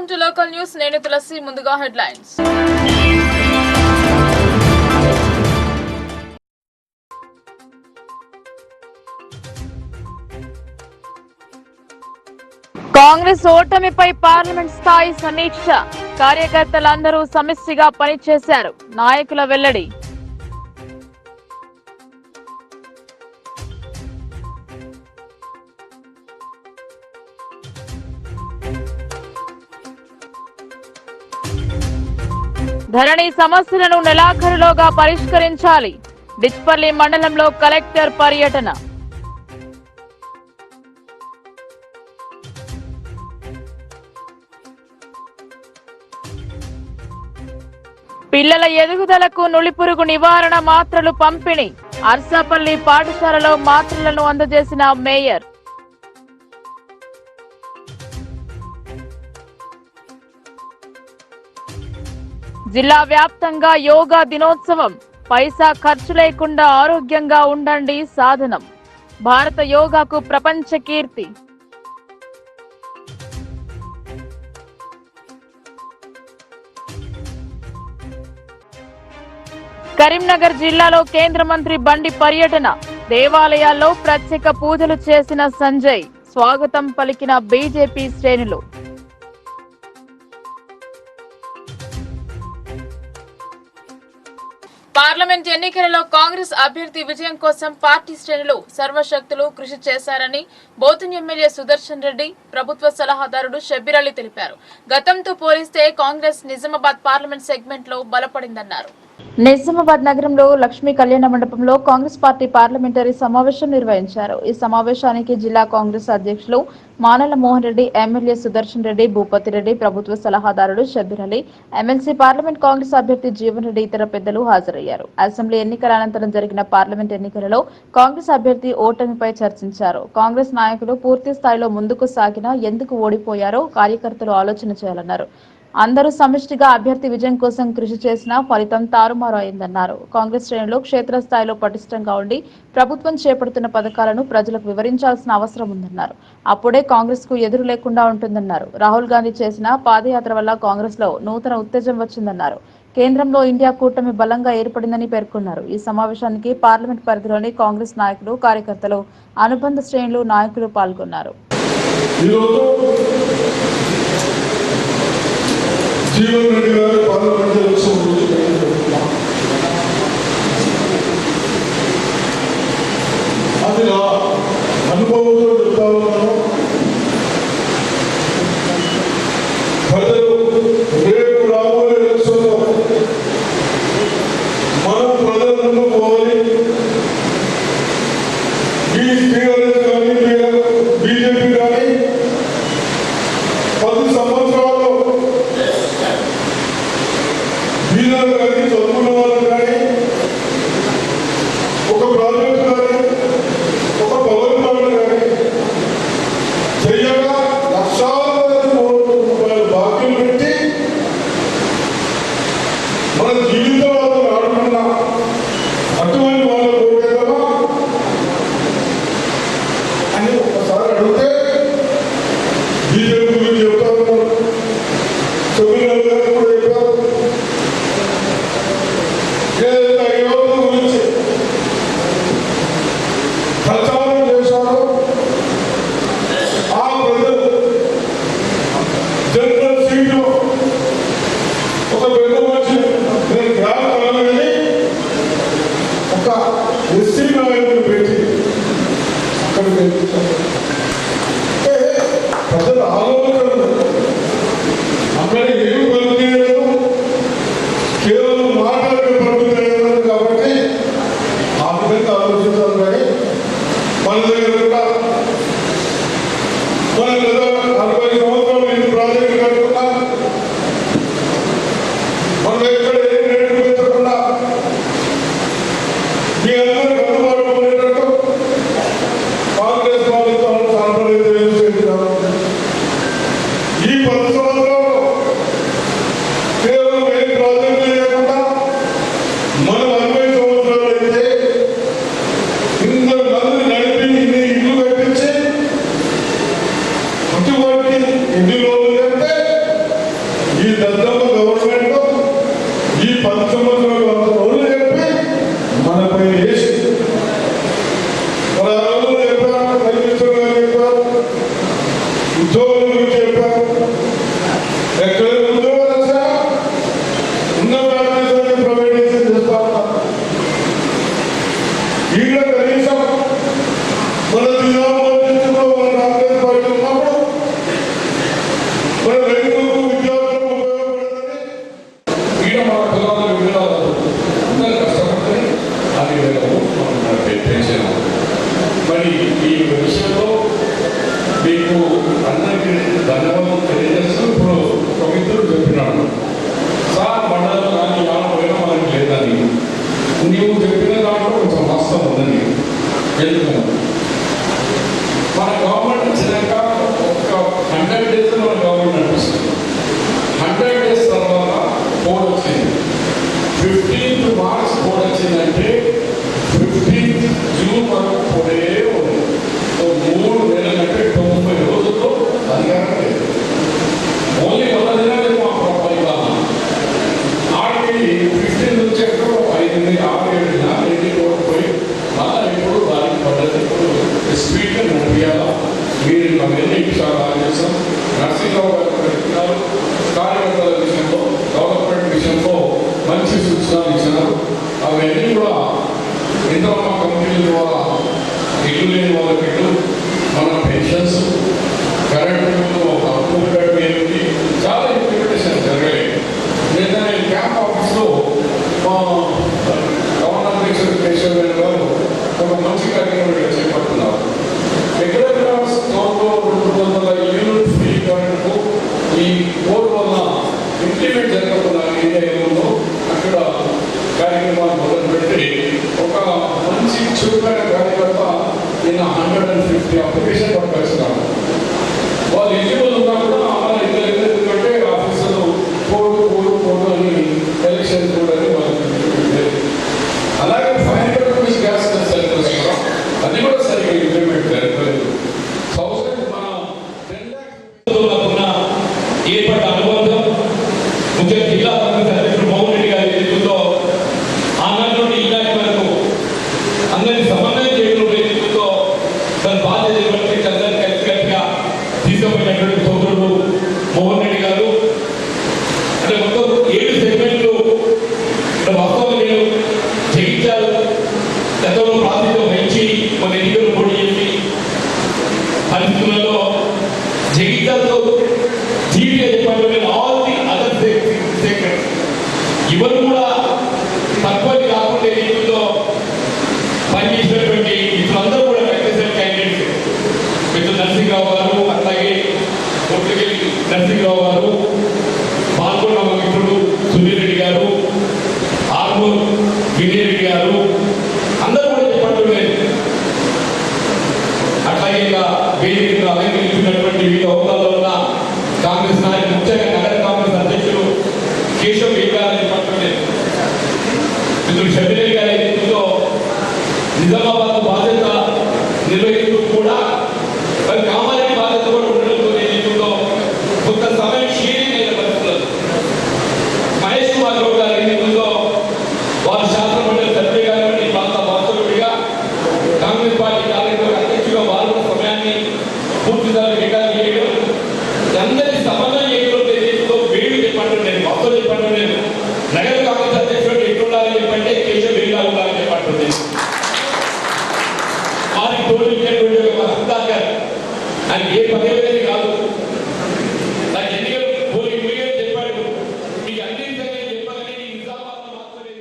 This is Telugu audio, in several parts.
Welcome to local news. నేను తులసి. ముందుగా హెడ్లైన్స్. కాంగ్రెస్ ఓటమిపై పార్లమెంట్ స్థాయి సమీక్ష. కార్యకర్తలందరూ సమిష్టిగా పనిచేశారు. నాయకుల వెల్లడి. ధరణి సమస్యలను నెలాఖరులోగా పరిష్కరించాలి. డిచ్పల్లి మండలంలో కలెక్టర్ పర్యటన. పిల్లల ఎదుగుదలకు నులిపురుగు నివారణ మాత్రలు పంపిణీ. అర్సాపల్లి పాఠశాలలో మాత్రలను అందజేసిన మేయర్. జిల్లా వ్యాప్తంగా యోగా దినోత్సవం. పైసా ఖర్చు లేకుండా ఆరోగ్యంగా ఉండండి సాధనం. భారత యోగాకు ప్రపంచ కీర్తి. కరీంనగర్ జిల్లాలో కేంద్ర మంత్రి బండి పర్యటన. దేవాలయాల్లో ప్రత్యేక పూజలు చేసిన సంజయ్. స్వాగతం పలికిన బీజేపీ శ్రేణులు. పార్లమెంట్ ఎన్నికలలో కాంగ్రెస్ అభ్యర్థి విజయం కోసం పార్టీ శ్రేణులు సర్వశక్తులు కృషి చేశారని బోతుని ఎమ్మెల్యే సుదర్శన్ రెడ్డి, ప్రభుత్వ సలహాదారుడు షబ్బీర్ అలీ తెలిపారు. గతంతో పోలిస్తే కాంగ్రెస్ నిజామాబాద్ పార్లమెంట్ సెగ్మెంట్ లో బలపడిందన్నారు. నిజామాబాద్ నగరంలో లక్ష్మీ కళ్యాణ మండపంలో కాంగ్రెస్ పార్టీ పార్లమెంటరీ సమావేశం నిర్వహించారు. ఈ సమావేశానికి జిల్లా కాంగ్రెస్ అధ్యక్షులు మానల మోహన్ రెడ్డి, ఎమ్మెల్యే సుదర్శన్ రెడ్డి, భూపతి రెడ్డి, ప్రభుత్వ సలహాదారుడు షబ్బీర్ అలీ, ఎమ్మెల్సీ పార్లమెంట్ కాంగ్రెస్ అభ్యర్థి జీవన్ రెడ్డి ఇతర పెద్దలు హాజరయ్యారు. అసెంబ్లీ ఎన్నికల అనంతరం జరిగిన పార్లమెంట్ ఎన్నికలలో కాంగ్రెస్ అభ్యర్థి ఓటమిపై చర్చించారు. కాంగ్రెస్ నాయకులు పూర్తి స్థాయిలో ముందుకు సాగినా ఎందుకు ఓడిపోయారో కార్యకర్తలు ఆలోచన చేయాలన్నారు. అందరూ సమిష్టిగా అభ్యర్థి విజయం కోసం కృషి చేసినా ఫలితం తారుమారు అయిందన్నారు. కాంగ్రెస్ శ్రేణులు క్షేత్రస్థాయిలో పటిష్టంగా ఉండి ప్రభుత్వం చేపడుతున్న పథకాలను ప్రజలకు వివరించాల్సిన అవసరం ఉందన్నారు. అప్పుడే కాంగ్రెస్ కు ఎదురు లేకుండా ఉంటుందన్నారు. రాహుల్ గాంధీ చేసిన పాదయాత్ర వల్ల కాంగ్రెస్ లో నూతన ఉత్తేజం వచ్చిందన్నారు. కేంద్రంలో ఇండియా కూటమి బలంగా ఏర్పడిందని పేర్కొన్నారు. ఈ సమావేశానికి పార్లమెంట్ పరిధిలోని కాంగ్రెస్ నాయకులు, కార్యకర్తలు, అనుబంధ శ్రేణులు, నాయకులు పాల్గొన్నారు. జీవన్ రెడ్డి గారు పార్లమెంట్ ఎలక్షన్ గురించి అది నా అనుభవంతో చెప్తా ఉన్నాను. ప్రజలు రేపు రాబోయే ఎలక్షన్లో మనం ప్రజలను పోవాలి. ఈ టీఆర్ఎస్ కానీ బీజేపీ కానీ 10 సంవత్సరాల్లో బీదలు కానీ చదువుకున్న వాళ్ళు కానీ ఒక ప్రాజెక్టు కానీ ఒక పవర్ ప్లాంట్ కానీ చెయ్యగా లక్షాల కోట్ల రూపాయలు బాకీలు పెట్టి మన జీవితాలతో ఆడుకున్న అటువంటి వాళ్ళు పోగేదమా అని ఒకసారి అడిగితే బీజేపీ గురించి చెప్తా ఉన్నారు. షబ్బీర్ గారు కూడా చెప్పారు. ఏదైతే యువత గురించి ప్రచారం చేశారో ఆ ప్రజలు జనరల్ సీట్లో ఒక పెద్ద మనిషి నేను గ్రామ కలగని ఒక ఎస్సీ నాయకుడు పెట్టి అక్కడికి వెళ్ళించారు. ప్రజల ఆలోచనలు అక్కడ ఏమి పనిచేయలేదు, కేవలం మాటలకి పనిచేయలేదు. కాబట్టి ఆ విధంగా ఆలోచించాలి. కానీ మన దగ్గర కూడా మనం కదా 40 సంవత్సరాలు ఎన్ని ప్రాజెక్టులు కట్టుకున్నా మనం ఎక్కడ ఏం రేటు పెంచకుండా మీ అందరికీ అందుబాటులో ఉండేటట్టు కాంగ్రెస్ ప్రభుత్వం సాంప్రదాయం చేస్తున్నారు. ఈ 10 సంవత్సరాలు కేవలం ఏ ప్రాజెక్టు లేకుండా మనం 40 సంవత్సరాలు అయితే ఇందరు మంది నడిపి ఇన్ని ఇల్లు కట్టించి అటువంటి ఎన్ని రోజులు అంటే ఈడ కనీసం మన జిల్లా పరిస్థితుల్లో మన కాంగ్రెస్ పార్టీ ఉన్నప్పుడు మన రైతులకు విద్యార్థులకు ఉపయోగపడదని ఈడ మన పిల్లలు విధాలు అందరూ కష్టపడితే అది మనం పెంచాము. మరి ఈ విషయంలో మీకు అందరికీ ధన్యవాదాలు తెలియజేస్తూ ఇప్పుడు ఒక మిత్రుడు చెప్పినాడు, సార్ మండలం కానీ వాళ్ళ పోయినా మనకి లేదని. నీవు చెప్పిన దాంట్లో కొంచెం వాస్తవం ఉందని. ఎందుకంటే మన గవర్నమెంట్ వచ్చినాక ఒక 100 days మన గవర్నమెంట్ నడిపిస్తుంది. 100 days తర్వాత కోడ్ వచ్చింది. 15th March కోడ్ వచ్చిందంటే 15th June వరకు కోడే ఉంది. 3 నెలలంటే 90 రోజుల్లో అధికారం లేదు. ఓన్లీ 100 దినాలు మా పరిపాలన. ఆడికి 15 నుంచి ఎక్కడో 5-6-7 దినాలు ఎన్ని కోడ్ పోయి మళ్ళీ ఇప్పుడు దానికి పడ్డది. ఇప్పుడు స్పీడ్గా నడిపియాలా. మీరు అవన్నీ చాలా చేస్తాం. నర్సింగ్రావు గారు పెట్టినారు. కార్యకర్తల విషయంలో డెవలప్మెంట్ విషయంలో మంచి సూచనలు ఇచ్చినారు. అవన్నీ కూడా ఇంద్రమ్మ కంపెనీల ద్వారా ఇల్లు లేని వాళ్ళకి ఇల్లు, మన పెన్షన్స్, కరెంటు అప్రూవ్డ్ ఏమిటి చాలా ఇంప్లిమెంటేషన్ జరగాలి. లేదా నేను క్యాంప్ ఆఫీస్లో మా గవర్నర్ కేశవ్ గారు ఒక మంచి కార్యక్రమం చేపడుతున్నారు. ఎక్కడెక్కడ స్టోర్లో 200 యూనిట్ ఫ్రీ కరెంటు ఈ కోడ్ వల్ల ఇంప్లిమెంట్ జరగకుండా ఏరియా ఏముందో అక్కడ కార్యక్రమాలు మొదలుపెట్టి ఒక మంచి చురుకైన కార్యకర్త నిన్న 150 అప్లికేషన్ పంపిస్తున్నారు. వాళ్ళు ఎలిజిబుల్ ఉన్నా కూడా మన ఇద్దరు ఎందుకంటే ఆఫీసులో కోడు అని ఎలక్షన్ కూడా అలాగే 500 రూపీస్ గ్యాస్ సెంటర్స్ కూడా అది కూడా సరిగ్గా ఇంప్లిమెంట్ జరగలేదు. మన 10 lakhs ఏర్పడ్డ అనుబంధం ముఖ్యంగా జిల్లా కాంగ్రెస్ అధ్యక్షుడు మోహన్ రెడ్డి గారి నేతృత్వంలో ఆనాటి నుండి ఈనాటి వరకు అందరినీ సమన్వయం చేయడం నేతృత్వంలో తన బాధ్యత నిర్వర్తించి అందరినీ కలిసికట్టుగా తీసుకుపోయినటువంటి సోదరుడు మోహన్ రెడ్డి గారు. అంటే మొత్తం 7 సెగ్మెంట్లు వాస్తవంగా నేను జయించాలి గతంలో ప్రాతినిధ్యం వహించి మన ఎన్నికలు పోటీ చేసి పరిస్థితులలో జగిత్యాలతో జీవిగా చెప్పండి ఆల్ ది అదర్ సెగ్మెంట్స్ ఇవరు కూడా తక్కువది కాకుండా ఎన్నికల్లో పనిచేసినటువంటి ఇతరులందరూ కూడా కంటెస్టెడ్ క్యాండిడేట్స్. మిత్రులు నరసింహరావు గారు, అట్లాగే కొట్టుకెళ్ళి నరసింహరావు గారు, పాల్గొన్న మిత్రుడు సునీల్ రెడ్డి గారు, ఆర్మూర్ వినయ్ రెడ్డి గారు అందరూ కూడా చెప్పండి. అట్లాగే ఇలా వేదికలు అలంకరించినటువంటి వివిధ హోదాల్లో ఉన్న కాంగ్రెస్ నాయకులు, ముఖ్యంగా నగర కాంగ్రెస్ అధ్యక్షులు కేశవ్ గారు చెప్పండి, మిత్రుడు షబీర్ గారి నేతృత్వంలో నిజామాబాద్ బాధ్యత నిర్వహిస్తూ కూడా మరి కామారెడ్డి బాధ్యత కూడా ఉండడంతో నేతృత్వంలో కొంత సమయం షేరింగ్ అయిన పరిస్థితులు మహేష్ కుమార్ గౌడ్ గారి నేతృత్వంలో వారు శాసనమండలి సభ్యులు గారి ప్రాంత వాస్తవుడిగా కాంగ్రెస్ పార్టీ కార్యక్రమ అధ్యక్షుడిగా వారు కూడా సమయాన్ని పూర్తిగా రికార్డు చేయడం అందరి సమన్వయం చేయడంతో వేడి చెప్పండి. నేను మొత్తం చెప్పండి, నేను నగర కాంగ్రెస్ అధ్యక్షుడు ఎట్లుండాలని చెప్పంటే కేశవ్ వేడిగా ఉండాలని చెప్పంటుంది. వారికి తోడు ఇచ్చినటువంటి ఒక హస్తాకర్ అని ఏ పదవి కాదు. నాకు ఎన్నికలు పోలింగ్ చెప్పాడు, మీకు అన్ని చెప్పాలని నిజామాబాద్ మాత్రమే.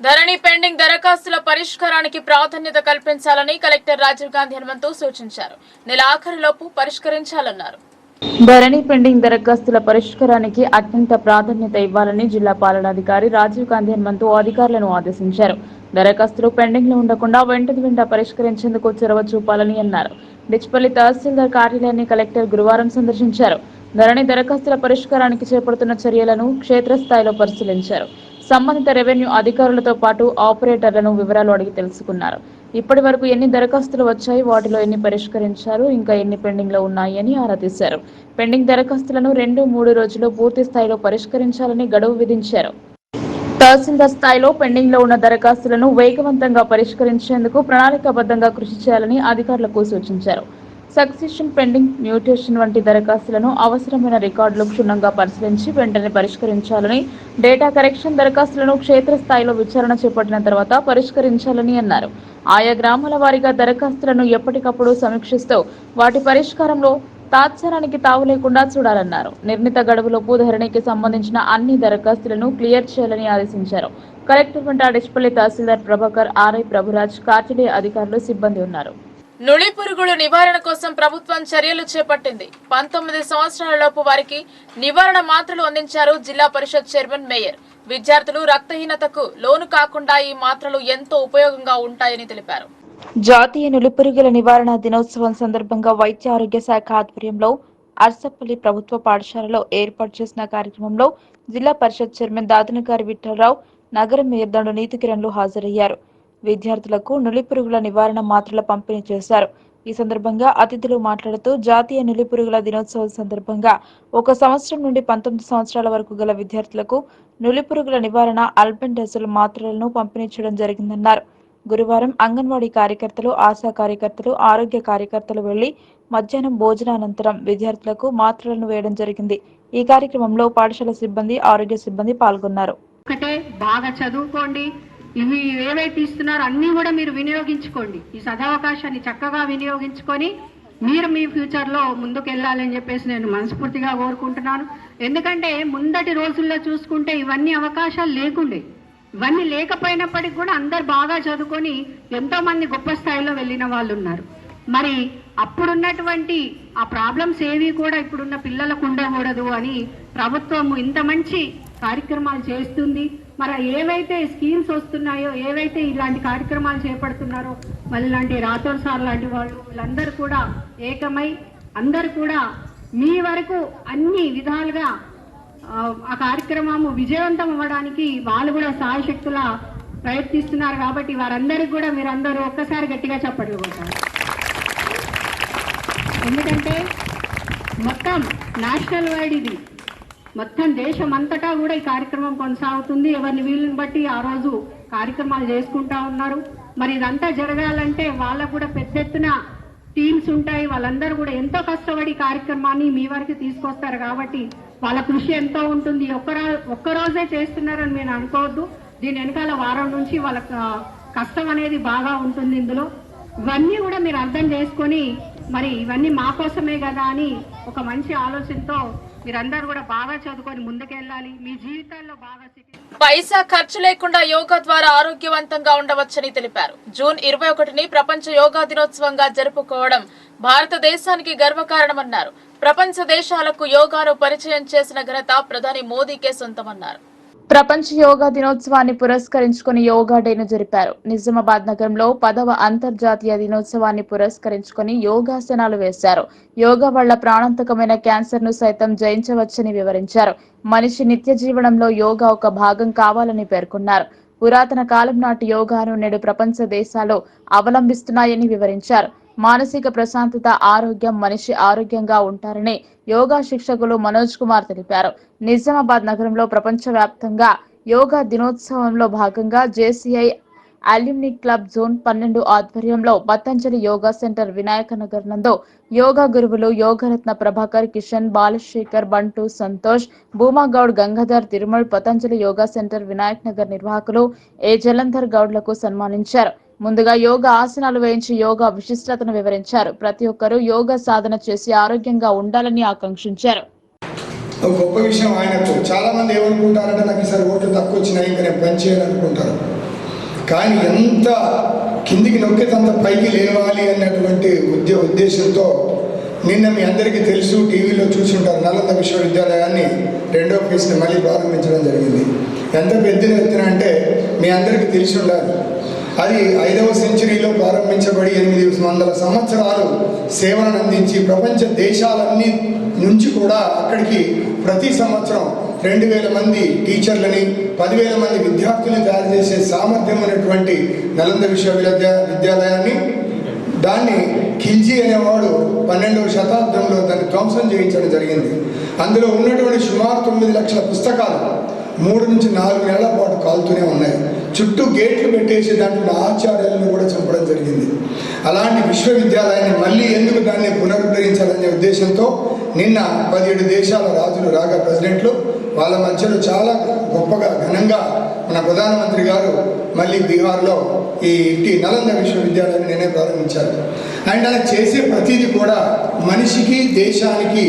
ధరణి పెండింగ్ దరఖాస్తుల పరిష్కారానికి ప్రాధాన్యత కల్పించాలని కలెక్టర్ రాజీవ్ గాంధీ హనుమంతు సూచించారు. నెల ఆఖరులోపు పరిష్కరించాలన్నారు. ధరణి పెండింగ్ దరఖాస్తుల పరిష్కారానికి అత్యంత ప్రాధాన్యత ఇవ్వాలని జిల్లా పాలనాధికారి రాజీవ్ గాంధీ హనుమంతు అధికారులను ఆదేశించారు. దరఖాస్తులు పెండింగ్ లో ఉండకుండా వెంట పరిష్కరించేందుకు చొరవ చూపాలని అన్నారు. డిచ్పల్లి తహసీల్దార్ కార్యాలయాన్ని కలెక్టర్ గురువారం సందర్శించారు. ధరణి దరఖాస్తుల పరిష్కారానికి చేపడుతున్న చర్యలను క్షేత్రస్థాయిలో పరిశీలించారు. సంబంధిత రెవెన్యూ అధికారులతో పాటు ఆపరేటర్లను వివరాలు అడిగి తెలుసుకున్నారు. ఇప్పటి వరకు ఎన్ని దరఖాస్తులు వచ్చాయి, వాటిలో ఎన్ని పరిష్కరించారు, ఇంకా ఎన్ని పెండింగ్ లో ఉన్నాయి అని ఆరా తీశారు. పెండింగ్ దరఖాస్తులను 2-3 రోజుల్లో పూర్తి స్థాయిలో పరిష్కరించాలని గడువు విధించారు. తహసీల్దార్ స్థాయిలో పెండింగ్ లో ఉన్న దరఖాస్తులను వేగవంతంగా పరిష్కరించేందుకు ప్రణాళికాబద్ధంగా కృషి చేయాలని అధికారులకు సూచించారు. సక్సెషన్ పెండింగ్, మ్యూటేషన్ వంటి దరఖాస్తులను అవసరమైన రికార్డులు క్షుణ్ణంగా పరిశీలించి వెంటనే పరిష్కరించాలని, డేటా కరెక్షన్ దరఖాస్తులను క్షేత్రస్థాయిలో విచారణ చేపట్టిన తర్వాత పరిష్కరించాలని అన్నారు. ఆయా గ్రామాల వారీగా దరఖాస్తులను ఎప్పటికప్పుడు సమీక్షిస్తూ వాటి పరిష్కారంలో తాత్సారానికి తావు లేకుండా చూడాలన్నారు. నిర్ణీత గడువులోపు ధరణికి సంబంధించిన అన్ని దరఖాస్తులను క్లియర్ చేయాలని ఆదేశించారు. కలెక్టర్ వెంట డిష్పల్లి తహసీల్దార్ ప్రభాకర్, ఆర్ఐ ప్రభురాజ్, కార్యాలయ అధికారులు, సిబ్బంది ఉన్నారు. నులి పురుగుల నివారణ కోసం ప్రభుత్వం చర్యలు చేపట్టింది. 19 సంవత్సరాలలోపు వారికి నివారణ మాత్రలు అందించారు జిల్లా పరిషత్ చైర్మన్, మేయర్. విద్యార్థులు రక్తహీనతకు లోను కాకుండా ఈ మాత్రలు ఎంతో ఉపయోగంగా ఉంటాయని తెలిపారు. జాతీయ నులిపురుగుల నివారణ దినోత్సవం సందర్భంగా వైద్య ఆరోగ్య శాఖ ఆధ్వర్యంలో అర్సపల్లి ప్రభుత్వ పాఠశాలలో ఏర్పాటు చేసిన కార్యక్రమంలో జిల్లా పరిషత్ చైర్మన్ దాదనగారి విఠలరావు, నగర మేయర్ దండు నీతికిరణ్లు హాజరయ్యారు. విద్యార్థులకు నులిపురుగుల నివారణ మాత్రల పంపిణీ చేశారు. ఈ సందర్భంగా అతిథులు మాట్లాడుతూ జాతీయ నులిపురుగుల దినోత్సవం సందర్భంగా 1 సంవత్సరం నుండి 19 సంవత్సరాల వరకు గల విద్యార్థులకు నులిపురుగుల నివారణ అల్బెండజోల్ మాత్రలను పంపిణీ చేయడం జరిగిందన్నారు. గురువారం అంగన్వాడీ కార్యకర్తలు, ఆశా కార్యకర్తలు, ఆరోగ్య కార్యకర్తలు వెళ్లి మధ్యాహ్నం భోజనానంతరం విద్యార్థులకు మాత్రలను వేయడం జరిగింది. ఈ కార్యక్రమంలో పాఠశాల సిబ్బంది, ఆరోగ్య సిబ్బంది పాల్గొన్నారు. ఒకటే బాగా చదువుకోండి, ఇవి ఏవైతే ఇస్తున్నారో అన్నీ కూడా మీరు వినియోగించుకోండి. ఈ సదవకాశాన్ని చక్కగా వినియోగించుకొని మీరు మీ ఫ్యూచర్లో ముందుకు వెళ్ళాలని చెప్పేసి నేను మనస్ఫూర్తిగా కోరుకుంటున్నాను. ఎందుకంటే ముందటి రోజుల్లో చూసుకుంటే ఇవన్నీ అవకాశాలు లేకుండే. ఇవన్నీ లేకపోయినప్పటికీ కూడా అందరు బాగా చదువుకొని ఎంతో మంది గొప్ప స్థాయిలో వెళ్ళిన వాళ్ళు ఉన్నారు. మరి అప్పుడున్నటువంటి ఆ ప్రాబ్లమ్స్ ఏవి కూడా ఇప్పుడున్న పిల్లలకు ఉండకూడదు అని ప్రభుత్వం ఇంత మంచి కార్యక్రమాలు చేస్తుంది. మరి ఏవైతే స్కీమ్స్ వస్తున్నాయో, ఏవైతే ఇలాంటి కార్యక్రమాలు చేపడుతున్నారో, మళ్ళీ ఇలాంటి రాథోడ్ సార్ లాంటి వాళ్ళు వీళ్ళందరూ కూడా ఏకమై అందరూ కూడా మీ వరకు అన్ని విధాలుగా ఆ కార్యక్రమము విజయవంతం అవ్వడానికి వాళ్ళు కూడా సాయశక్తులా ప్రయత్నిస్తున్నారు. కాబట్టి వారందరికీ కూడా మీరందరూ ఒక్కసారి గట్టిగా చప్పట్లు కొట్టారు. ఎందుకంటే మొత్తం నేషనల్ వైడ్ ఇది, మొత్తం దేశం అంతటా కూడా ఈ కార్యక్రమం కొనసాగుతుంది. ఎవరిని వీళ్ళని బట్టి ఆ రోజు కార్యక్రమాలు చేసుకుంటా ఉన్నారు. మరి ఇదంతా జరగాలంటే వాళ్ళకు కూడా పెద్ద ఎత్తున టీమ్స్ ఉంటాయి. వాళ్ళందరూ కూడా ఎంతో కష్టపడి కార్యక్రమాన్ని మీ వరకు తీసుకొస్తారు. కాబట్టి వాళ్ళ కృషి ఎంతో ఉంటుంది. ఒక్కరోజే చేస్తున్నారని నేను అనుకోవద్దు. దీని వెనకాల వారం నుంచి వాళ్ళ కష్టం అనేది బాగా ఉంటుంది. ఇందులో ఇవన్నీ కూడా మీరు అర్థం చేసుకొని మరి ఇవన్నీ మా కోసమే కదా అని ఒక మంచి ఆలోచనతో మీరందరూ కూడా బాగా చదువుకొని ముందుకెళ్ళాలి. మీ జీవితాల్లో బాగా పైసా ఖర్చు లేకుండా యోగా ద్వారా ఆరోగ్యవంతంగా ఉండవచ్చని తెలిపారు. జూన్ 21ని ప్రపంచ యోగా దినోత్సవంగా జరుపుకోవడం భారతదేశానికి గర్వకారణమన్నారు. ప్రపంచ దేశాలకు యోగాను పరిచయం చేసిన ఘనత ప్రధాని మోదీకే సొంతమన్నారు. ప్రపంచ యోగా దినోత్సవాన్ని పురస్కరించుకుని యోగా డేను జరిపారు. నిజామాబాద్ నగరంలో 10వ అంతర్జాతీయ దినోత్సవాన్ని పురస్కరించుకుని యోగాసనాలు వేశారు. యోగా వల్ల ప్రాణాంతకమైన క్యాన్సర్ ను సైతం జయించవచ్చని వివరించారు. మనిషి నిత్య జీవనంలో యోగా ఒక భాగం కావాలని పేర్కొన్నారు. పురాతన కాలం నాటి యోగాను నేడు ప్రపంచ దేశాలు అవలంబిస్తున్నాయని వివరించారు. మానసిక ప్రశాంతత, ఆరోగ్యం, మనిషి ఆరోగ్యంగా ఉంటారని యోగా శిక్షకులు మనోజ్ కుమార్ తెలిపారు. నిజామాబాద్ నగరంలో ప్రపంచవ్యాప్తంగా యోగా దినోత్సవంలో భాగంగా జేసీఐ అల్యూమిని క్లబ్ జోన్ 12 ఆధ్వర్యంలో పతంజలి యోగా సెంటర్ వినాయక నగర్ నందు యోగా గురువులు యోగరత్న ప్రభాకర్, కిషన్, బాలశేఖర్, బంటు, సంతోష్, భూమాగౌడ్, గంగాధర్, తిరుమల్ పతంజలి యోగా సెంటర్ వినాయక్ నగర్ నిర్వాహకులు ఏ జలంధర్ గౌడ్లకు సన్మానించారు. ముందుగా యోగా ఆసనాలు వేయించి యోగా విశిష్టతను వివరించారు. ప్రతి ఒక్కరూ యోగా సాధన చేసి ఆరోగ్యంగా ఉండాలని ఆకాంక్షించారు. గొప్ప విషయం ఆయనకు. చాలా మంది ఏమనుకుంటారంటే నాకు ఈసారి ఓట్లు తక్కువ వచ్చినాయి ఇంకా నేను పని చేయాలనుకుంటారు. కానీ ఎంత కిందికి నొక్కితే అంత పైకి లేవాలి అన్నటువంటి ఉద్దేశంతో నిన్న మీ అందరికీ తెలుసు, టీవీలో చూసుంటారు, నలంద విశ్వవిద్యాలయాన్ని 2వ ఫేజ్ని మళ్ళీ ప్రారంభించడం జరిగింది. ఎంత పెద్ద ఎత్తున అంటే మీ అందరికీ తెలిసి ఉండాలి. అది 5వ సెంచరీలో ప్రారంభించబడి 800 సంవత్సరాలు సేవలను అందించి ప్రపంచ దేశాలన్నీ నుంచి కూడా అక్కడికి ప్రతి సంవత్సరం 2000 మంది టీచర్లని, 10,000 మంది విద్యార్థులను తయారు చేసే సామర్థ్యం ఉన్నటువంటి నలంద విశ్వవిద్యాలయాన్ని దాన్ని ఖిల్జీ అనేవాడు 12వ శతాబ్దంలో దాన్ని ధ్వంసం చేయించడం జరిగింది. అందులో ఉన్నటువంటి సుమారు 9 లక్షల పుస్తకాలు 3 నుంచి 4 నెలల పాటు కాలుతూనే ఉన్నాయి. చుట్టూ గేట్లు పెట్టేసి దాంట్లో ఆచార్యాలను కూడా చంపడం జరిగింది. అలాంటి విశ్వవిద్యాలయాన్ని మళ్ళీ ఎందుకు దాన్ని పునరుద్ధరించాలనే ఉద్దేశంతో నిన్న 17 దేశాల రాజులు రాగా ప్రెసిడెంట్లు వాళ్ళ మధ్యలో చాలా గొప్పగా ఘనంగా మన ప్రధానమంత్రి గారు మళ్ళీ బీహార్లో ఈ నలంద విశ్వవిద్యాలయాన్ని నేనే ప్రారంభించారు. అండ్ ఆయన చేసే ప్రతిదీ కూడా మనిషికి దేశానికి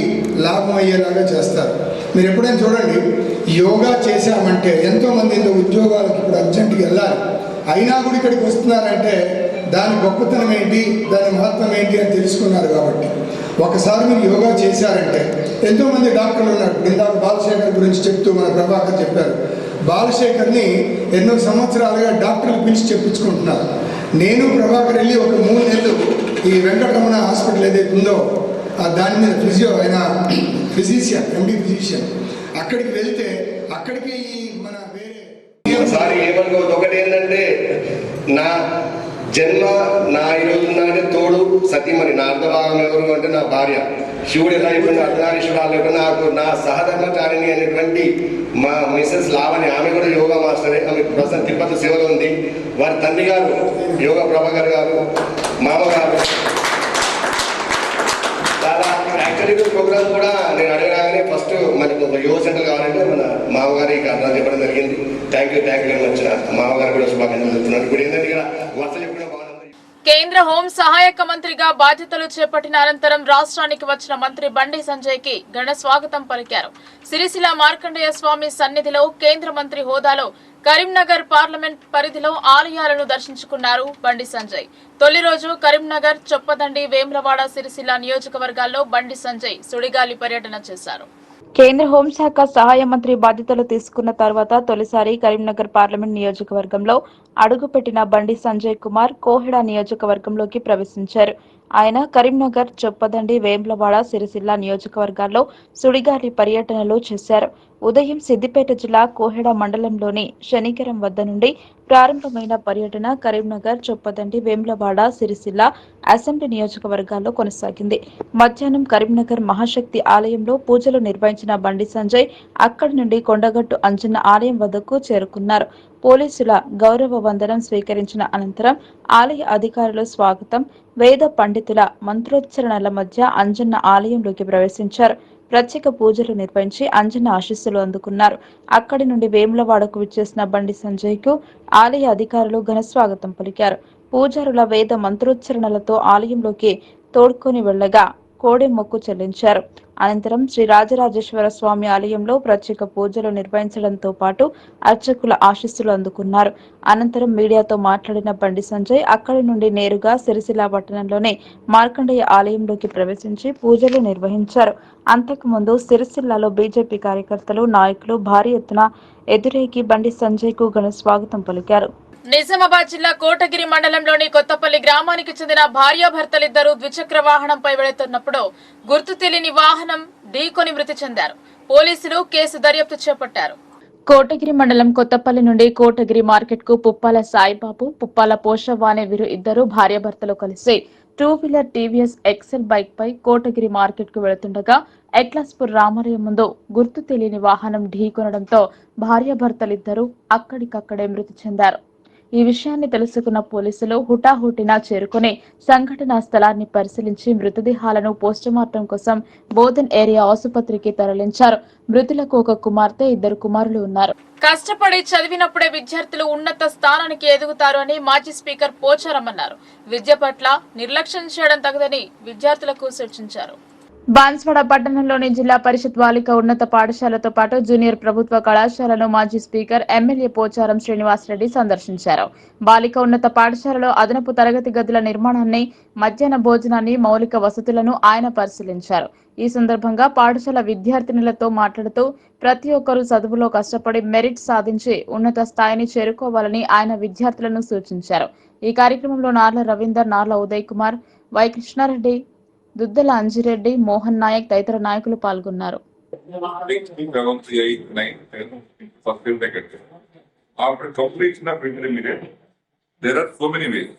లాభం అయ్యేలాగా చేస్తారు. మీరు ఎప్పుడైనా చూడండి, యోగా చేశామంటే ఎంతోమంది ఉద్యోగాలకు ఇప్పుడు అర్జెంటుగా వెళ్ళాలి, అయినా కూడా ఇక్కడికి వస్తున్నారంటే దాని గొప్పతనం ఏంటి, దాని మహత్వం ఏంటి అని తెలుసుకున్నారు. కాబట్టి ఒకసారి మీరు యోగా చేశారంటే ఎంతోమంది డాక్టర్లు ఉన్నారు. ఇందాక బాలశేఖర్ గురించి చెప్తూ మన ప్రభాకర్ చెప్పారు. బాలశేఖర్ని ఎన్నో సంవత్సరాలుగా డాక్టర్లు పిలిచి చెప్పించుకుంటున్నారు. నేను ప్రభాకర్ వెళ్ళి ఒక 3 నెలలు ఈ వెంకటరమణ హాస్పిటల్ ఏదైతే ఉందో దాని మీద ఫిజిషియన్ ఎండి ఫిజిషియన్ అక్కడికి వెళ్తే అక్కడికి మన వేరే సారీ ఏమనుకోవద్దు. ఒకటి ఏంటంటే నా జన్మ నా ఈరోజున్నాడే తోడు సతీమణి, నా అర్ధభాగం ఎవరు అంటే నా భార్య. శివుడు ఎలా అయిపోయినా అర్ధనారీశ్వరుడు అయిపోయినా నాకు నా సహధర్మచారిణి అనేటువంటి మా మిసెస్ లావణి, ఆమె కూడా యోగా మాస్టరే. ఆమె ప్రస్తుతం తిరుపతి సేవలో ఉంది. వారి తండ్రి గారు యోగా ప్రభాకర్ గారు, మామగారు. చాలా యాక్చువల్లీ ప్రోగ్రామ్ కూడా నేను అడగగానే ఫస్ట్ మనకు ఒక యోగా సెంటర్ కావాలంటే మన మామగారికి అర్థం చెప్పడం జరిగింది. Thank you very much. మామగారు కూడా శుభాకాంక్షలు చెప్తున్నాను. ఇప్పుడు ఏంటంటే ఇక్కడ వర్ష చెప్పిన బాగుంది. కేంద్ర హోం సహాయక మంత్రిగా బాధ్యతలు చేపట్టిన అనంతరం రాష్ట్రానికి వచ్చిన మంత్రి బండి సంజయ్ కి ఘన స్వాగతం పలికారు. సిరిసిల్ల మార్కండేయ స్వామి సన్నిధిలో కేంద్ర మంత్రి హోదాలో కరీంనగర్ పార్లమెంట్ పరిధిలో ఆలయాలను దర్శించుకున్నారు బండి సంజయ్. తొలి రోజు కరీంనగర్, చొప్పదండి, వేములవాడ, సిరిసిల్ల నియోజకవర్గాల్లో బండి సంజయ్ సుడిగాలి పర్యటన చేశారు. కేంద్ర హోంశాఖ సహాయ మంత్రి బాధ్యతలు తీసుకున్న తర్వాత తొలిసారి కరీంనగర్ పార్లమెంట్ నియోజకవర్గంలో అడుగుపెట్టిన బండి సంజయ్ కుమార్ కోహెడ నియోజకవర్గంలోకి ప్రవేశించారు. ఆయన కరీంనగర్, చొప్పదండి, వేములవాడ, సిరిసిల్ల నియోజకవర్గాల్లో సుడిగాలి పర్యటనలు చేశారు. ఉదయం సిద్దిపేట జిల్లా కోహెడ మండలంలోని శనిగరం వద్ద నుండి ప్రారంభమైన పర్యటన కరీంనగర్, చొప్పదండి, వేములవాడ, సిరిసిల్ల అసెంబ్లీ నియోజకవర్గాల్లో కొనసాగింది. మధ్యాహ్నం కరీంనగర్ మహాశక్తి ఆలయంలో పూజలు నిర్వహించిన బండి సంజయ్ అక్కడి నుండి కొండగట్టు అంజన్న ఆలయం వద్దకు చేరుకున్నారు. పోలీసుల గౌరవ వందనం స్వీకరించిన అనంతరం ఆలయ అధికారులు స్వాగతం, వేద పండితుల మంత్రోచ్చరణల మధ్య అంజన్న ఆలయంలోకి ప్రవేశించారు. ప్రత్యేక పూజలు నిర్వహించి అంజన్న ఆశీస్సులు అందుకున్నారు. అక్కడి నుండి వేములవాడకు విచ్చేసిన బండి సంజయ్ కు ఆలయ అధికారులు ఘనస్వాగతం పలికారు. పూజారుల వేద మంత్రోచ్చరణలతో ఆలయంలోకి తోడ్కొని వెళ్లగా కోడె మొక్కు చెల్లించారు. అనంతరం శ్రీ రాజరాజేశ్వర స్వామి ఆలయంలో ప్రత్యేక పూజలు నిర్వహించడంతో పాటు అర్చకుల ఆశీస్సులు అందుకున్నారు. అనంతరం మీడియాతో మాట్లాడిన బండి సంజయ్ అక్కడి నుండి నేరుగా సిరిసిల్ల పట్టణంలోని మార్కండేయ ఆలయంలోకి ప్రవేశించి పూజలు నిర్వహించారు. అంతకుముందు సిరిసిల్లలో బీజేపీ కార్యకర్తలు, నాయకులు భారీ ఎత్తున ఎదురేగి బండి సంజయ్ కు ఘన స్వాగతం పలికారు. నిజామాబాద్ జిల్లా కోటగిరి మండలంలోని కొత్తపల్లి గ్రామానికి చెందిన భార్యాభర్తలిద్దరూ ద్విచక్ర వాహనంపై వెళుతున్నప్పుడు గుర్తు తెలియని వాహనం ఢీకొని మృతి చెందారు. పోలీసులు కేసు దర్యాప్తు చేపట్టారు. కోటగిరి మండలం కొత్తపల్లి నుండి కోటగిరి మార్కెట్ కు పుప్పాల సాయిబాబు, పుప్పాల పోషవ్వ అనే వీరు ఇద్దరు భార్యాభర్తలు కలిసి 2-వీలర్ టీవీఎస్ ఎక్సెల్ బైక్ పై కోటగిరి మార్కెట్ కు వెళుతుండగా ఎట్లాస్పూర్ రామాలయం ముందు గుర్తు తెలియని వాహనం ఢీకొనడంతో భార్యాభర్తలిద్దరూ అక్కడికక్కడే మృతి చెందారు. ఈ విషయాన్ని తెలుసుకున్న పోలీసులు హుటాహుటిన చేరుకుని సంఘటనా స్థలాన్ని పరిశీలించి మృతదేహాలను పోస్టుమార్టం కోసం బోధన్ ఏరియా ఆసుపత్రికి తరలించారు. మృతులకు ఒక కుమార్తె, 2 కుమారులు ఉన్నారు. కష్టపడి చదివినప్పుడే విద్యార్థులు ఉన్నత స్థానానికి ఎదుగుతారు అని మాజీ స్పీకర్ పోచారం అన్నారు. విద్య పట్ల నిర్లక్ష్యం చేయడం తగదని విద్యార్థులకు సూచించారు. బాన్స్వాడ పట్టణంలోని జిల్లా పరిషత్ బాలిక ఉన్నత పాఠశాలతో పాటు జూనియర్ ప్రభుత్వ కళాశాలను మాజీ స్పీకర్ ఎమ్మెల్యే పోచారం శ్రీనివాసరెడ్డి సందర్శించారు. బాలిక ఉన్నత పాఠశాలలో అదనపు తరగతి గదుల నిర్మాణాన్ని, మధ్యాహ్న భోజనాన్ని, మౌలిక వసతులను ఆయన పరిశీలించారు. ఈ సందర్భంగా పాఠశాల విద్యార్థినులతో మాట్లాడుతూ ప్రతి ఒక్కరూ చదువులో కష్టపడి మెరిట్ సాధించి ఉన్నత స్థాయిని చేరుకోవాలని ఆయన విద్యార్థులను సూచించారు. ఈ కార్యక్రమంలో నార్ల రవీందర్, నార్ల ఉదయ్ కుమార్, వై కృష్ణారెడ్డి, దుద్దల అంజిరెడ్డి, మోహన్ నాయక్ తదితర నాయకులు పాల్గొన్నారు. After completion of intermediate, there are so many ways.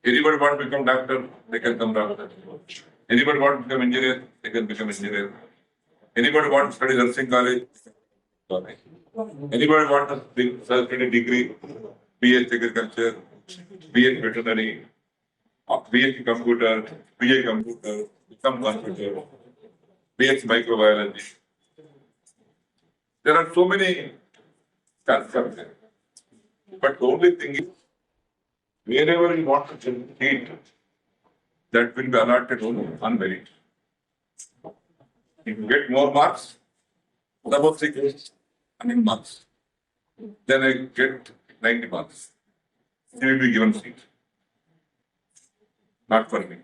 Anybody want to become doctor, they can become doctor. Anybody want to become engineer, they can become engineer. Anybody want to study nursing college? Anybody want to search any degree, BS agriculture, BS veterinary, BS computer, BA computer, some computer, BS microbiology. There are so many concepts there. But the only thing is, wherever you want to teach, that will be allotted only on merit. If you get more marks, above 600 marks, then I get 90 marks. He will be given seat. Not for me.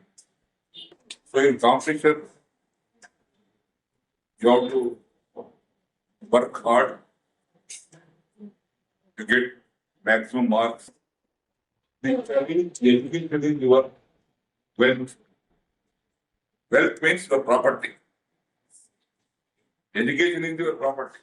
So in competition, you have to work hard to get maximum marks. The education is your wealth. Wealth means your property. Education is your property.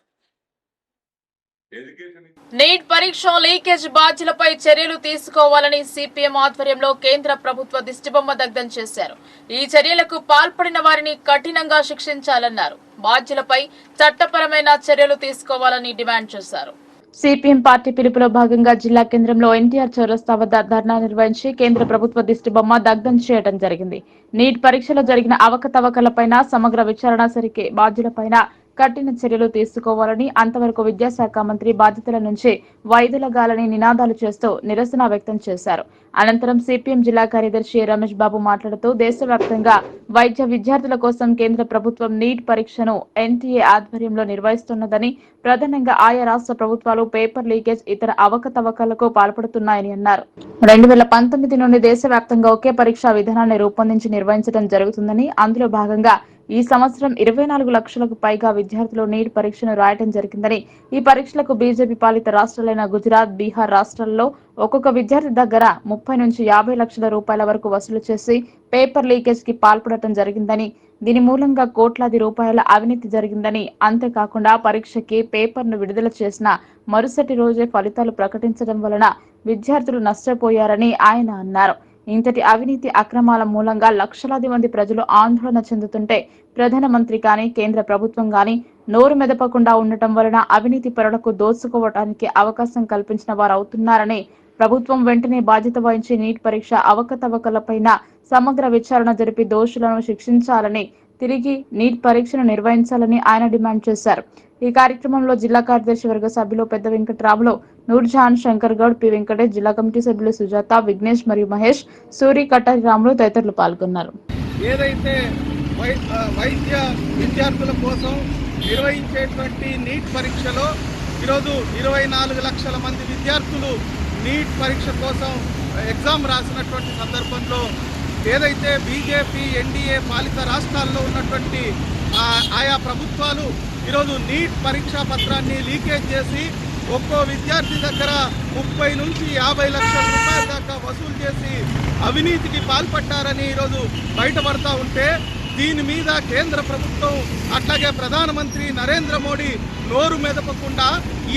Education is... NEET పరీక్ష లీకేజ్ బాధ్యులపై చర్యలు తీసుకోవాలని సిపిఎం ఆధ్వర్యంలో కేంద్ర ప్రభుత్వ దిష్టిబొమ్మ దగ్ధం చేశారు. ఈ చర్యలకు పాల్పడిన వారిని కఠినంగా శిక్షించాలన్నారు. బాధ్యులపై చట్టపరమైన చర్యలు తీసుకోవాలని డిమాండ్ చేశారు. సిపిఎం పార్టీ పిలుపులో భాగంగా జిల్లా కేంద్రంలో ఎన్టీఆర్ చౌరస్తా వద్ద ధర్నా నిర్వహించి కేంద్ర ప్రభుత్వ దిష్టిబొమ్మ దగ్ధం చేయడం జరిగింది. నీట్ పరీక్షలో జరిగిన అవకతవకలపైన సమగ్ర విచారణ జరిగే బాధ్యులపైన కఠిన చర్యలు తీసుకోవాలని, అంతవరకు విద్యాశాఖ మంత్రి బాధ్యతల నుంచి వైదొలగాలని నినాదాలు చేస్తూ నిరసన వ్యక్తం చేశారు. అనంతరం సిపిఎం జిల్లా కార్యదర్శి రమేష్ బాబు మాట్లాడుతూ దేశవ్యాప్తంగా వైద్య విద్యార్థుల కోసం కేంద్ర ప్రభుత్వం నీట్ పరీక్షను ఎన్టీఏ ఆధ్వర్యంలో నిర్వహిస్తున్నదని, ప్రధానంగా ఆయా రాష్ట్ర ప్రభుత్వాలు పేపర్ లీకేజ్ ఇతర అవకతవకలకు పాల్పడుతున్నాయని అన్నారు. 2019 నుండి దేశవ్యాప్తంగా ఒకే పరీక్షా విధానాన్ని రూపొందించి నిర్వహించడం జరుగుతుందని, అందులో భాగంగా ఈ సంవత్సరం 24 లక్షలకు పైగా విద్యార్థులు నీట్ పరీక్షను రాయటం జరిగిందని, ఈ పరీక్షలకు బీజేపీ పాలిత రాష్ట్రాలైన గుజరాత్, బీహార్ రాష్ట్రాల్లో ఒక్కొక్క విద్యార్థి దగ్గర 30 నుంచి 50 లక్షల రూపాయల వరకు వసూలు చేసి పేపర్ లీకేజ్ కి పాల్పడటం జరిగిందని, దీని మూలంగా కోట్లాది రూపాయల అవినీతి జరిగిందని, అంతేకాకుండా పరీక్షకి పేపర్ను విడుదల చేసిన మరుసటి రోజే ఫలితాలు ప్రకటించడం వలన విద్యార్థులు నష్టపోయారని ఆయన అన్నారు. ఇంతటి అవినీతి అక్రమాల మూలంగా లక్షలాది మంది ప్రజలు ఆందోళన చెందుతుంటే ప్రధానమంత్రి కానీ కేంద్ర ప్రభుత్వం కానీ నోరు మెదపకుండా ఉండటం వలన అవినీతి పరులకు దోచుకోవడానికి అవకాశం కల్పించిన వారు అవుతున్నారని, ప్రభుత్వం వెంటనే బాధ్యత వహించి నీట్ పరీక్ష అవకతవకలపైన సమగ్ర విచారణ జరిపి దోషులను శిక్షించాలని, తిరిగి నీట్ పరీక్షను నిర్వహించాలని ఆయన డిమాండ్ చేశారు. ఈ కార్యక్రమంలో జిల్లా కార్యదర్శి వర్గ సభ్యులు పెద్ద వెంకట్రాములు, నూర్జహాన్, శంకర్ గౌడ్, పి వెంకటేష్, జిల్లా కమిటీ సభ్యులు సుజాత, విఘ్నేష్ మరియు మహేష్, సూరి, కట్టారి రాములు తదితరులు పాల్గొన్నారు. ఏదైతే వైద్య విద్యార్థుల కోసం నిర్వహించేటువంటి నీట్ పరీక్షలో ఈరోజు 24 లక్షల మంది విద్యార్థులు నీట్ పరీక్ష కోసం ఎగ్జామ్ రాసినటువంటి సందర్భంలో ఏదైతే బీజేపీ, ఎన్డీఏ పాలిత రాష్ట్రాల్లో ఉన్నటువంటి ఆయా ప్రభుత్వాలు ఈరోజు నీట్ పరీక్షా పత్రాన్ని లీకేజ్ చేసి ఒక్కో విద్యార్థి దగ్గర 30 నుంచి 50 లక్షల రూపాయల దాకా వసూలు చేసి అవినీతికి పాల్పడ్డారని ఈరోజు బయటపడతా ఉంటే, దీని మీద కేంద్ర ప్రభుత్వం అట్లాగే ప్రధానమంత్రి నరేంద్ర మోడీ నోరు మెదపకుండా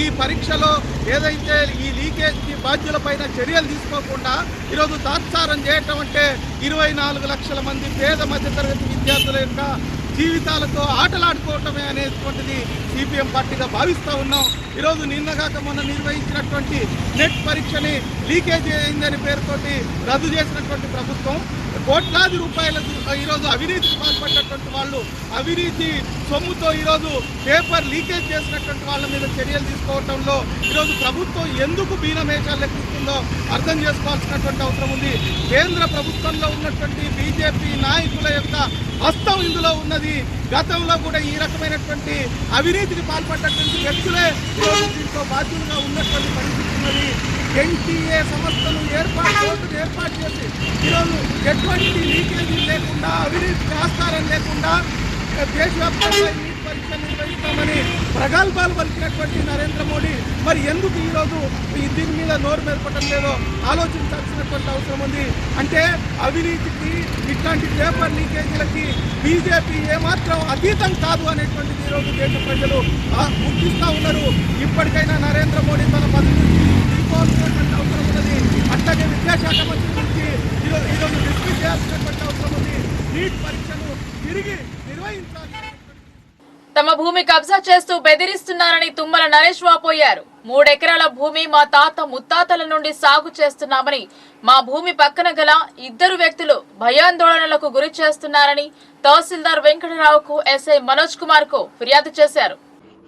ఈ పరీక్షలో ఏదైతే ఈ లీకేజ్కి బాధ్యులపైన చర్యలు తీసుకోకుండా ఈరోజు తాత్సారం చేయటం అంటే 24 లక్షల మంది పేద మధ్యతరగతి విద్యార్థుల యొక్క జీవితాలతో ఆటలాడుకోవటమే అనేటువంటిది సిపిఎం పార్టీగా భావిస్తూ ఉన్నాం. ఈరోజు నిన్నగాక మొన్న నిర్వహించినటువంటి నెట్ పరీక్షని లీకేజ్ అయిందని పేరుతోటి రద్దు చేసినటువంటి ప్రభుత్వం కోట్లాది రూపాయలకు ఈరోజు అవినీతికి పాల్పడినటువంటి వాళ్ళు అవినీతి సొమ్ముతో ఈరోజు పేపర్ లీకేజ్ చేసినటువంటి వాళ్ళ మీద చర్యలు తీసుకోవడంలో ఈరోజు ప్రభుత్వం ఎందుకు బీనమేషాలు లెక్కిస్తుందో అర్థం చేసుకోవాల్సినటువంటి అవసరం ఉంది. కేంద్ర ప్రభుత్వంలో ఉన్నటువంటి బీజేపీ నాయకుల యొక్క హస్తం ఇందులో ఉన్నది. గతంలో కూడా ఈ రకమైనటువంటి అవినీతికి పాల్పడినటువంటి వ్యక్తులే ఈరోజు దీంట్లో బాధ్యులుగా ఉన్నటువంటి పరిస్థితి ఉన్నది. ఎన్టీఏ సంస్థను ఏర్పాటు చేసి ఈరోజు ఎటువంటి లీకేజీ లేకుండా, అవినీతికి ఆస్కారం లేకుండా దేశవ్యాప్తంగా నీట్ పరీక్ష నిర్వహిస్తామని ప్రగల్భాలు పలికినటువంటి నరేంద్ర మోడీ మరి ఎందుకు ఈరోజు దీని మీద నోరు మెదపడం లేదో ఆలోచించాల్సినటువంటి అవసరం ఉంది. అంటే అవినీతికి, ఇట్లాంటి పేపర్ లీకేజీలకి బీజేపీ ఏమాత్రం అతీతం కాదు అనేటువంటిది ఈరోజు దేశ ప్రజలు గుర్తిస్తూ ఉన్నారు. ఇప్పటికైనా నరేంద్ర మోడీ తన పదవి తీసుకోవాల్సినటువంటి అవసరం ఉన్నది. అట్లాగే విద్యాశాఖ మంత్రి నుంచి ఈరోజు డిస్మిస్ చేయాల్సినటువంటి అవసరం ఉంది. నీట్ పరీక్షను తిరిగి నిర్వహించాలి. తమ భూమి కబ్జా చేస్తూ బెదిరిస్తున్నారని తుమ్మల నరేష్ వాపోయారు. 3 ఎకరాల భూమి మా తాత ముత్తాతల నుండి సాగు చేస్తున్నామని, మా భూమి పక్కన గల 2 వ్యక్తులు భయాందోళనలకు గురి చేస్తున్నారని తహసీల్దార్ వెంకటరావుకు ఎస్ఐ మనోజ్ కుమార్ కు ఫిర్యాదు చేశారు.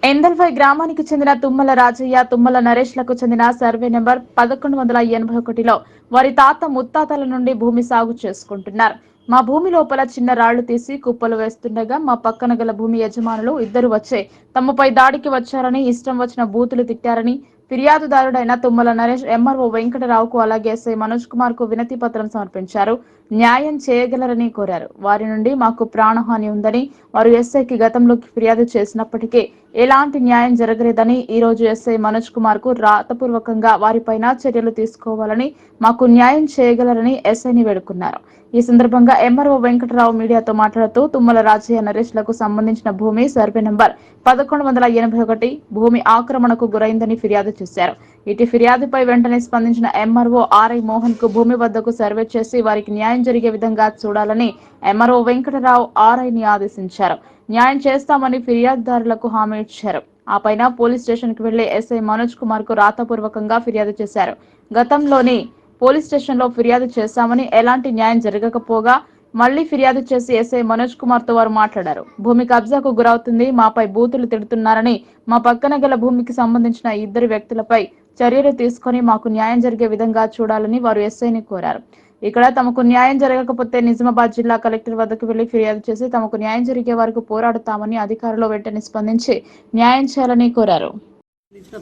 ఎందల్వై గ్రామానికి చెందిన తుమ్మల రాజయ్య, తుమ్మల నరేష్లకు చెందిన సర్వే నెంబర్ 1181లో వారి తాత ముత్తాతల నుండి భూమి సాగు చేసుకుంటున్నారు. మా భూమి లోపల చిన్న రాళ్లు తీసి కుప్పలు వేస్తుండగా మా పక్కన గల భూమి యజమానులు 2 వచ్చే తమపై దాడికి వచ్చారని, ఇష్టం వచ్చిన బూతులు తిట్టారని ఫిర్యాదుదారుడైన తుమ్మల నరేష్ ఎంఆర్ఓ వెంకటరావుకు అలాగే ఎస్ఐ మనోజ్ కుమార్ కు వినతి పత్రం సమర్పించారు. న్యాయం చేయగలరని కోరారు. వారి నుండి మాకు ప్రాణహాని ఉందని, వారు ఎస్ఐకి గతంలో ఫిర్యాదు చేసినప్పటికీ ఎలాంటి న్యాయం జరగలేదని, ఈ రోజు ఎస్ఐ మనోజ్ కుమార్ కు రాతపూర్వకంగా వారిపైన చర్యలు తీసుకోవాలని, మాకు న్యాయం చేయగలరని ఎస్ఐని వేడుకున్నారు. ఈ సందర్భంగా ఎంఆర్ఓ వెంకటరావు మీడియాతో మాట్లాడుతూ తుమ్మల రాజయ్య, నరేష్లకు సంబంధించిన భూమి సర్వే నంబర్ 1181 భూమి ఆక్రమణకు గురైందని ఫిర్యాదు చేశారు. ఇటు ఫిర్యాదుపై వెంటనే స్పందించిన ఎంఆర్ఓ ఆర్ఐ మోహన్ కు భూమి వద్దకు సర్వే చేసి వారికి న్యాయం జరిగే విధంగా చూడాలని ఎంఆర్ఓ వెంకటరావు ఆర్ఐని ఆదేశించారు. న్యాయం చేస్తామని ఫిర్యాదుదారులకు హామీ ఇచ్చారు. ఆ పైన పోలీస్ స్టేషన్ కు వెళ్లి ఎస్ఐ మనోజ్ కుమార్ కు రాతపూర్వకంగా ఫిర్యాదు చేశారు. గతంలోని పోలీస్ స్టేషన్ లో ఫిర్యాదు చేశామని, ఎలాంటి న్యాయం జరగకపోగా మళ్లీ ఫిర్యాదు చేసి ఎస్ఐ మనోజ్ కుమార్ తో వారు మాట్లాడారు. భూమి కబ్జాకు గురవుతుంది, మాపై బూతులు తిడుతున్నారని, మా పక్కన గల భూమికి సంబంధించిన 2 వ్యక్తులపై చర్యలు తీసుకుని మాకు న్యాయం జరిగే విధంగా చూడాలని వారు ఎస్ఐని కోరారు. ఇక్కడ తమకు న్యాయం జరగకపోతే నిజామాబాద్ జిల్లా కలెక్టర్ వద్దకు వెళ్లి ఫిర్యాదు చేసి తమకు న్యాయం జరిగే వరకు పోరాడుతామని అధికారులు వెంటనే స్పందించి న్యాయం చేయాలని కోరారు.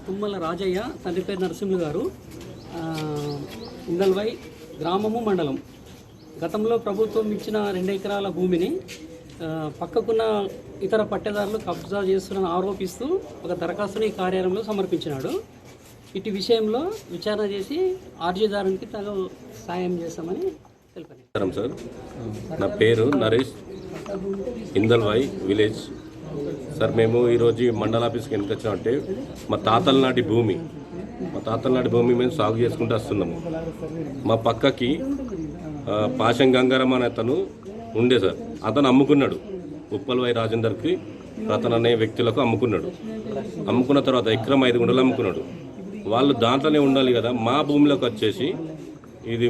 తుమ్మల రాజయ్య, తండ్రి పేరు నరసింహులు గారు, ఇందల్వై గ్రామము మండలం. గతంలో ప్రభుత్వం ఇచ్చిన 2 ఎకరాల భూమిని పక్కకున్న ఇతర పట్టేదారులు కబ్జా చేస్తున్న ఆరోపిస్తూ ఒక దరఖాస్తుని కార్యాలయంలో సమర్పించినాడు. ఇటు విషయంలో విచారణ చేసి అర్జీదారునికి తగు సాయం చేస్తామని తెలిపారు. సార్, నా పేరు నరేష్, ఇందల్వై విలేజ్. సార్, మేము ఈరోజు మండల ఆఫీస్కి ఎందుకు వచ్చామంటే మా తాతల నాటి భూమి మేము సాగు చేసుకుంటూ వస్తున్నాము. మా పక్కకి పాషం గంగారాం అనే అతను ఉండే సార్. అతను అమ్ముకున్నాడు, ఉప్పల్వై రాజేందర్కి అతను అనే వ్యక్తులకు అమ్ముకున్నాడు. అమ్ముకున్న తర్వాత ఎకరం 5 గుంటలు అమ్ముకున్నాడు. వాళ్ళు దాంట్లోనే ఉండాలి కదా. మా భూమిలోకి వచ్చేసి ఇది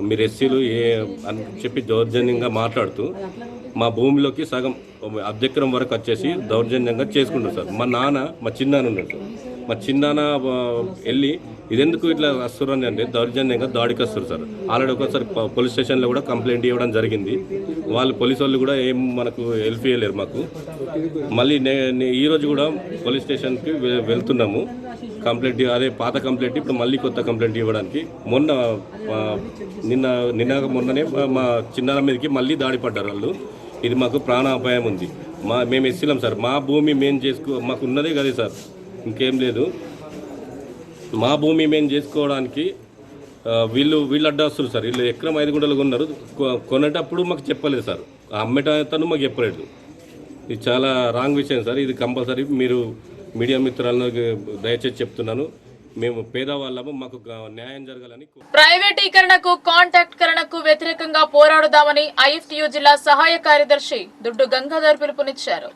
మీరు ఎస్సీలు అని చెప్పి దౌర్జన్యంగా మాట్లాడుతూ మా భూమిలోకి సగం అర్ధెకరం వరకు వచ్చేసి దౌర్జన్యంగా చేసుకుంటారు సార్. మా చిన్నాన్న ఉన్నాడు సార్. మా చిన్నాన్న వెళ్ళి ఇదెందుకు ఇట్లా వస్తున్నారు అంటే దౌర్జన్యంగా దాడికి వస్తారు సార్. ఆల్రెడీ ఒకసారి పోలీస్ స్టేషన్లో కూడా కంప్లైంట్ ఇవ్వడం జరిగింది. పోలీసు వాళ్ళు కూడా ఏం మనకు హెల్ప్ చేయలేరు మాకు. మళ్ళీ ఈరోజు కూడా పోలీస్ స్టేషన్కి వెళ్తున్నాము. కంప్లైంట్, అదే పాత కంప్లైంట్ ఇప్పుడు మళ్ళీ కొత్త కంప్లైంట్ ఇవ్వడానికి. మొన్ననే మా చిన్నాన్న మీదకి మళ్ళీ దాడి పడ్డారు వాళ్ళు. ఇది మాకు ప్రాణాపాయం ఉంది. మేము ఎస్సీలం సార్. మా భూమి మేము మాకు ఉన్నదే కదా సార్, ఇంకేం లేదు. మా భూమి మేము చేసుకోవడానికి వీళ్ళు అడ్డొస్తారు సార్. వీళ్ళు ఎకరం 5 గుంటలు కొన్నారు. కొనేటప్పుడు మాకు చెప్పలేదు సార్. అమ్మేటతను మాకు చెప్పలేదు. ఇది చాలా రాంగ్ విషయం సార్. ఇది కంపల్సరీ మీరు మీడియా మిత్రులకు దయచేసి చెప్తున్నాను. మేము పేదవాళ్ళము, మాకు న్యాయం జరగాలని. ప్రైవేటీకరణకు, కాంట్రాక్టీకరణకు వ్యతిరేకంగా పోరాడుదామని ఐఎఫ్టియు జిల్లా సహాయ కార్యదర్శి దుడ్డు గంగాధర్ పిలుపునిచ్చారు.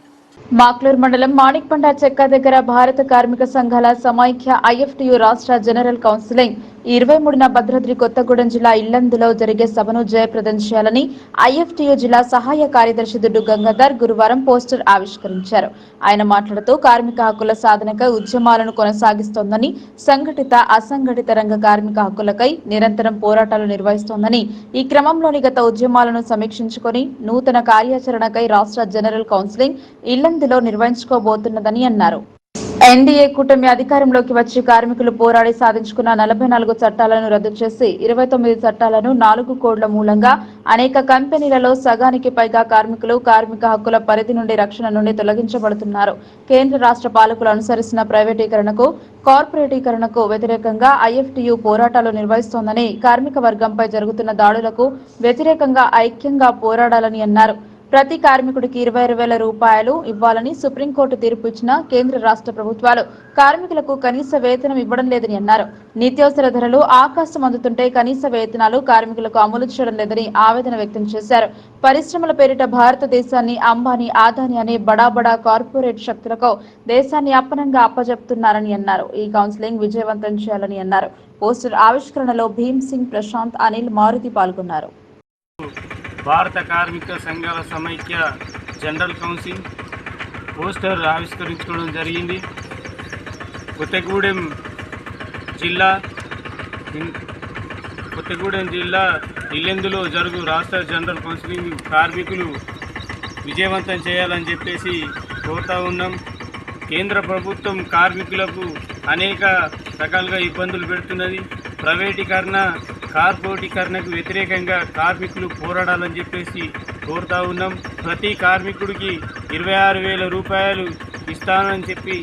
మాక్లూర్ మండలం మాణిక్పండ చెక్క దగ్గర భారత కార్మిక సంఘాల సమైక్య ఐఎఫ్టియు రాష్ట్ర జనరల్ కౌన్సిలింగ్ 23న భద్రాద్రి కొత్తగూడెం జిల్లా ఇల్లందులో జరిగే సభను జయప్రదం చేయాలని ఐఎఫ్టియు జిల్లా సహాయ కార్యదర్శి దుడ్డు గంగాధర్ గురువారం పోస్టర్ ఆవిష్కరించారు. ఆయన మాట్లాడుతూ కార్మిక హక్కుల సాధనకై ఉద్యమాలను కొనసాగిస్తోందని, సంఘటిత అసంఘటిత రంగ కార్మిక హక్కులకై నిరంతరం పోరాటాలు నిర్వహిస్తోందని, ఈ క్రమంలోని గత ఉద్యమాలను సమీక్షించుకొని నూతన కార్యాచరణకై రాష్ట్ర జనరల్ కౌన్సిలింగ్ ఇల్లందులో నిర్వహించుకోబోతున్నదని అన్నారు. ఎన్డీఏ కూటమి అధికారంలోకి వచ్చి కార్మికులు పోరాడి సాధించుకున్న 44 చట్టాలను రద్దు చేసి 29 చట్టాలను 4 కోడ్ల మూలంగా అనేక కంపెనీలలో సగానికి పైగా కార్మికులు కార్మిక హక్కుల పరిధి నుండి రక్షణ నుండి తొలగించబడుతున్నారు. కేంద్ర రాష్ట్ర పాలకులు అనుసరిస్తున్న ప్రైవేటీకరణకు, కార్పొరేటీకరణకు వ్యతిరేకంగా ఐఎఫ్టియు పోరాటాలు నిర్వహిస్తోందని, కార్మిక వర్గంపై జరుగుతున్న దాడులకు వ్యతిరేకంగా ఐక్యంగా పోరాడాలని అన్నారు. ప్రతి కార్మికుడికి 26,000 రూపాయలు ఇవ్వాలని సుప్రీంకోర్టు తీర్పు ఇచ్చిన కేంద్ర రాష్ట్ర ప్రభుత్వాలు కార్మికులకు కనీస వేతనం ఇవ్వడం లేదని అన్నారు. నిత్యావసర ధరలు ఆకాశం అందుతుంటే కనీస వేతనాలు కార్మికులకు అమలు చేయడం లేదని ఆవేదన వ్యక్తం చేశారు. పరిశ్రమల పేరిట భారతదేశాన్ని అంబానీ, ఆదాని అనే బడా కార్పొరేట్ శక్తులకు దేశాన్ని అప్పనంగా అప్పజెప్తున్నారని అన్నారు. ఈ కౌన్సిలింగ్ విజయవంతం చేయాలని అన్నారు. పోస్టర్ ఆవిష్కరణలో భీమ్ సింగ్, ప్రశాంత్, అనిల్, మారుతి పాల్గొన్నారు. భారత కార్మిక సంఘాల సమైక్య జనరల్ కౌన్సిల్ పోస్టర్ ఆవిష్కరించుకోవడం జరిగింది. కొత్తగూడెం జిల్లా ఇల్లెందులో జరుగు రాష్ట్ర జనరల్ కౌన్సిలింగ్ కార్మికులు విజయవంతం చేయాలని చెప్పేసి కోరుతా ఉన్నాం. కేంద్ర ప్రభుత్వం కార్మికులకు అనేక రకాలుగా ఇబ్బందులు పెడుతున్నది. ప్రైవేటీకరణ, కార్పొరేటీకరణకు వ్యతిరేకంగా కార్మికులు పోరాడాలని చెప్పేసి కోరుతా ఉన్నాం. ప్రతి కార్మికుడికి 26,000 రూపాయలు ఇస్తానని చెప్పి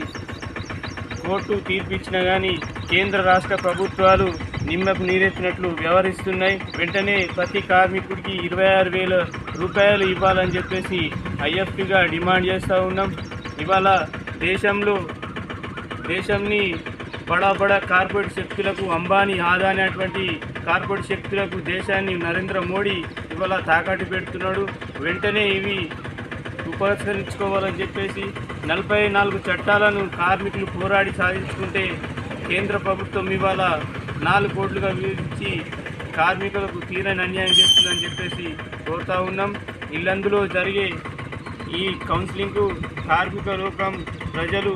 కోర్టు తీర్పిచ్చినా కానీ కేంద్ర రాష్ట్ర ప్రభుత్వాలు నిమ్మకు నీరెత్తినట్లు వ్యవహరిస్తున్నాయి. వెంటనే ప్రతి కార్మికుడికి 26,000 రూపాయలు ఇవ్వాలని చెప్పేసి ఐఎఫ్టీగా డిమాండ్ చేస్తూ ఉన్నాం. ఇవాళ దేశంని బడా కార్పొరేట్ శక్తులకు, అంబానీ, ఆదాని అటువంటి కార్పొరేట్ శక్తులకు దేశాన్ని నరేంద్ర మోడీ ఇవాళ తాకట్టు పెడుతున్నాడు. వెంటనే ఇవి ఉపసంహరించుకోవాలని చెప్పేసి 44 చట్టాలను కార్మికులు పోరాడి సాధించుకుంటే కేంద్ర ప్రభుత్వం ఇవాళ 4 కోట్లుగా విధించి కార్మికులకు తీరని అన్యాయం చేస్తుందని చెప్పేసి కోరుతా ఉన్నాం. ఇల్లందులో జరిగే ఈ కౌన్సిలింగ్కు కార్మిక లోకం, ప్రజలు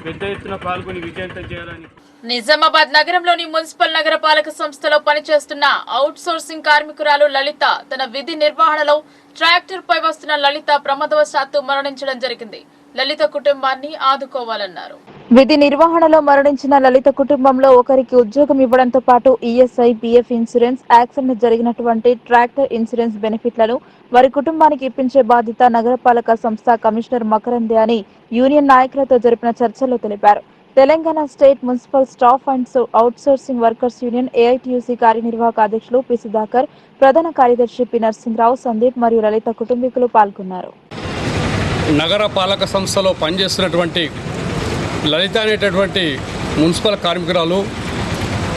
పెద్ద ఎత్తున పాల్గొని విజయవంతం చేయాలని. నిజామాబాద్ నగరంలోని మున్సిపల్ నగరపాలక సంస్థలో పనిచేస్తున్న అవుట్ సోర్సింగ్ కార్మికురాలు లలిత తన విధి నిర్వహణలో ట్రాక్టర్ పై వస్తున్న లలిత ప్రమాదవశాత్తు మరణించడం జరిగింది. లలిత కుటుంబాన్ని ఆదుకోవాలన్నారు. విధి నిర్వహణలో మరణించిన లలిత కుటుంబంలో ఒకరికి ఉద్యోగం ఇవ్వడంతో పాటు ఈఎస్ఐ, పిఎఫ్ ఇన్సూరెన్స్, యాక్సిడెంట్ జరిగినటువంటి ట్రాక్టర్ ఇన్సూరెన్స్ బెనిఫిట్లను వారి కుటుంబానికి ఇప్పించే బాధ్యత నగరపాలక సంస్థ కమిషనర్ మకరందే అని యూనియన్ నాయకులతో జరిపిన చర్చల్లో తెలిపారు. Telangana state municipal staff and out sourcing workers union AITUC కార్యనిర్వాహక అధ్యక్షులు పి సుధాకర్, ప్రధాన కార్యదర్శి పి నరసింహరావు, సందీప్ మరియు లలిత కుటుంబీకులు పాల్గొన్నారు. నగర పాలక సంస్థలో పనిచేస్తున్నటువంటి లలిత అనేటటువంటి మున్సిపల్ కార్మికురాలు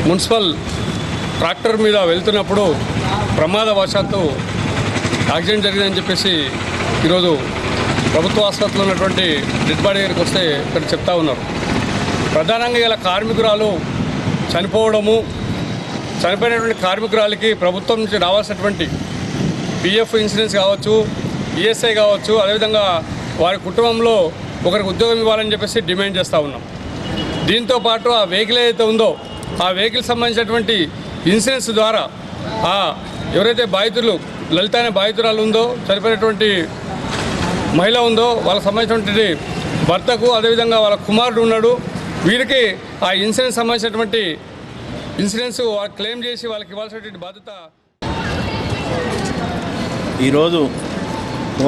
మున్సిపల్ ట్రాక్టర్ మీద వెళ్తున్నప్పుడు ప్రమాదవశాత్తు యాక్సిడెంట్ జరిగిందని చెప్పేసి ఈరోజు ప్రభుత్వ ఆసుపత్రిలో ఉన్నటువంటి డెడ్ బాడీ దగ్గరికి వస్తే ఇక్కడ చెప్తా ఉన్నారు. ప్రధానంగా ఇలా కార్మికురాలు చనిపోయినటువంటి కార్మికురాలకి ప్రభుత్వం నుంచి రావాల్సినటువంటి పిఎఫ్ ఇన్సూరెన్స్ కావచ్చు, ఈఎస్ఐ కావచ్చు, అదేవిధంగా వారి కుటుంబంలో ఒకరికి ఉద్యోగం ఇవ్వాలని చెప్పేసి డిమాండ్ చేస్తూ ఉన్నాం. దీంతోపాటు ఆ వెహికల్ ఏదైతే ఉందో ఆ వెహికల్ సంబంధించినటువంటి ఇన్సూరెన్స్ ద్వారా ఎవరైతే బాధితులు లలిత అనే బాధితురాలు ఉందో, చనిపోయినటువంటి మహిళ ఉందో, వాళ్ళకి సంబంధించినటువంటి భర్తకు, అదేవిధంగా వాళ్ళ కుమారుడు ఉన్నాడు, వీరికి ఆ ఇన్సూరెన్స్ సంబంధించినటువంటి ఇన్సూరెన్స్ క్లెయిమ్ చేసి వాళ్ళకి ఇవ్వాల్సినటువంటి బాధ్యత. ఈరోజు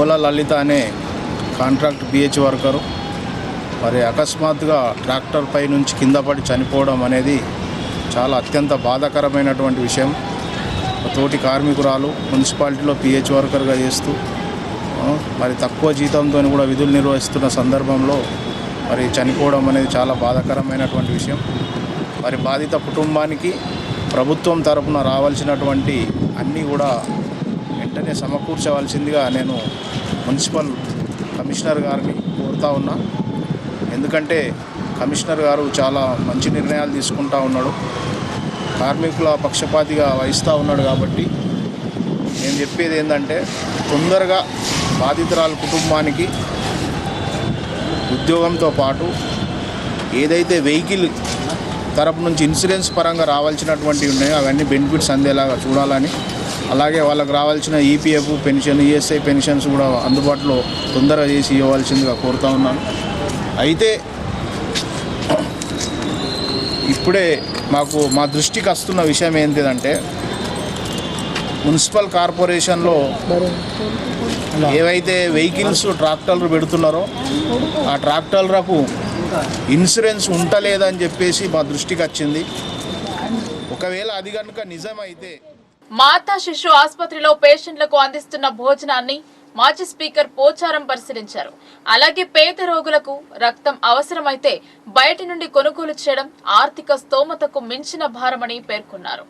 ఓలా లలిత అనే కాంట్రాక్ట్ పిహెచ్ వర్కరు మరి అకస్మాత్తుగా ట్రాక్టర్ పై నుంచి కింద పడి చనిపోవడం అనేది చాలా అత్యంత బాధాకరమైనటువంటి విషయం. తోటి కార్మికురాలు మున్సిపాలిటీలో పిహెచ్ వర్కర్గా చేస్తూ మరి తక్కువ జీతంతో కూడా విధులు నిర్వహిస్తున్న సందర్భంలో మరి చనిపోవడం అనేది చాలా బాధాకరమైనటువంటి విషయం. మరి బాధిత కుటుంబానికి ప్రభుత్వం తరపున రావాల్సినటువంటి అన్నీ కూడా వెంటనే సమకూర్చవలసిందిగా నేను మున్సిపల్ కమిషనర్ గారిని కోరుతా ఉన్నా. ఎందుకంటే కమిషనర్ గారు చాలా మంచి నిర్ణయాలు తీసుకుంటా ఉన్నాడు, కార్మికుల పక్షపాతిగా వహిస్తూ ఉన్నాడు. కాబట్టి నేను చెప్పేది ఏంటంటే తొందరగా బాధితురాల కుటుంబానికి ఉద్యోగంతో పాటు ఏదైతే వెహికల్ తరపు నుంచి ఇన్సూరెన్స్ పరంగా రావాల్సినటువంటివి ఉన్నాయో అవన్నీ బెనిఫిట్స్ అందేలాగా చూడాలని, అలాగే వాళ్ళకు రావాల్సిన ఈపీఎఫ్ పెన్షన్, ఈఎస్ఐ పెన్షన్స్ కూడా అందుబాటులో తొందరగా చేసి ఇవ్వాల్సిందిగా కోరుతా ఉన్నాను. అయితే ఇప్పుడే మా దృష్టికి వస్తున్న విషయం ఏంటిదంటే మున్సిపల్ కార్పొరేషన్లో ఏవైతే వెహికల్స్ ట్రాక్టర్లు పెడుతున్నారో ఆ ట్రాక్టర్లకు ఇన్సూరెన్స్ ఉంటలేదని చెప్పేసి మా దృష్టికి వచ్చింది. ఒకవేళ అది కనుక నిజమైతే మాతా శిశు ఆసుపత్రిలో పేషెంట్లకు అందిస్తున్న భోజనాన్ని మాజీ స్పీకర్ పోచారం పరిశీలించారు. అలాగే పేద రోగులకు రక్తం అవసరమైతే బయటి నుండి కొనుగోలు చేయడం ఆర్థిక స్తోమతకు మించిన భారమని పేర్కొన్నారు.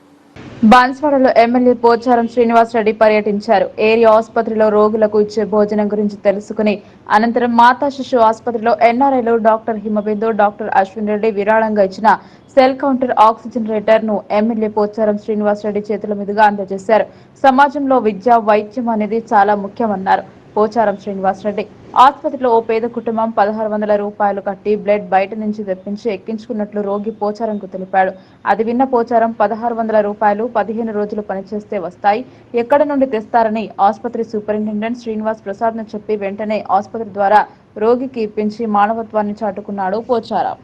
బాన్స్వాడలో ఎమ్మెల్యే పోచారం శ్రీనివాసరెడ్డి పర్యటించారు. ఏరియా ఆసుపత్రిలో రోగులకు ఇచ్చే భోజనం గురించి తెలుసుకుని అనంతరం మాతా శిశు ఆసుపత్రిలో ఎన్ఆర్ఐలు డాక్టర్ హిమబిందు, డాక్టర్ అశ్విన్ రెడ్డి విరాళంగా ఇచ్చిన సెల్ కౌంటర్ ఆక్సిజనరేటర్ ను ఎమ్మెల్యే పోచారం శ్రీనివాసరెడ్డి చేతుల మీదుగా అందజేశారు. సమాజంలో విద్య, వైద్యం అనేది చాలా ముఖ్యమన్నారు పోచారం శ్రీనివాసరెడ్డి. ఆసుపత్రిలో ఓ పేద కుటుంబం 1600 రూపాయలు కట్టి బ్లడ్ బయట నుంచి తెప్పించి ఎక్కించుకున్నట్లు రోగి పోచారంకు తెలిపాడు. అది విన్న పోచారం 1600 రూపాయలు 15 రోజులు పనిచేస్తే వస్తాయి, ఎక్కడ నుండి తెస్తారని ఆసుపత్రి సూపరింటెండెంట్ శ్రీనివాస్ ప్రసాద్ ను చెప్పి వెంటనే ఆసుపత్రి ద్వారా రోగికి ఇప్పించి మానవత్వాన్ని చాటుకున్నాడు పోచారం.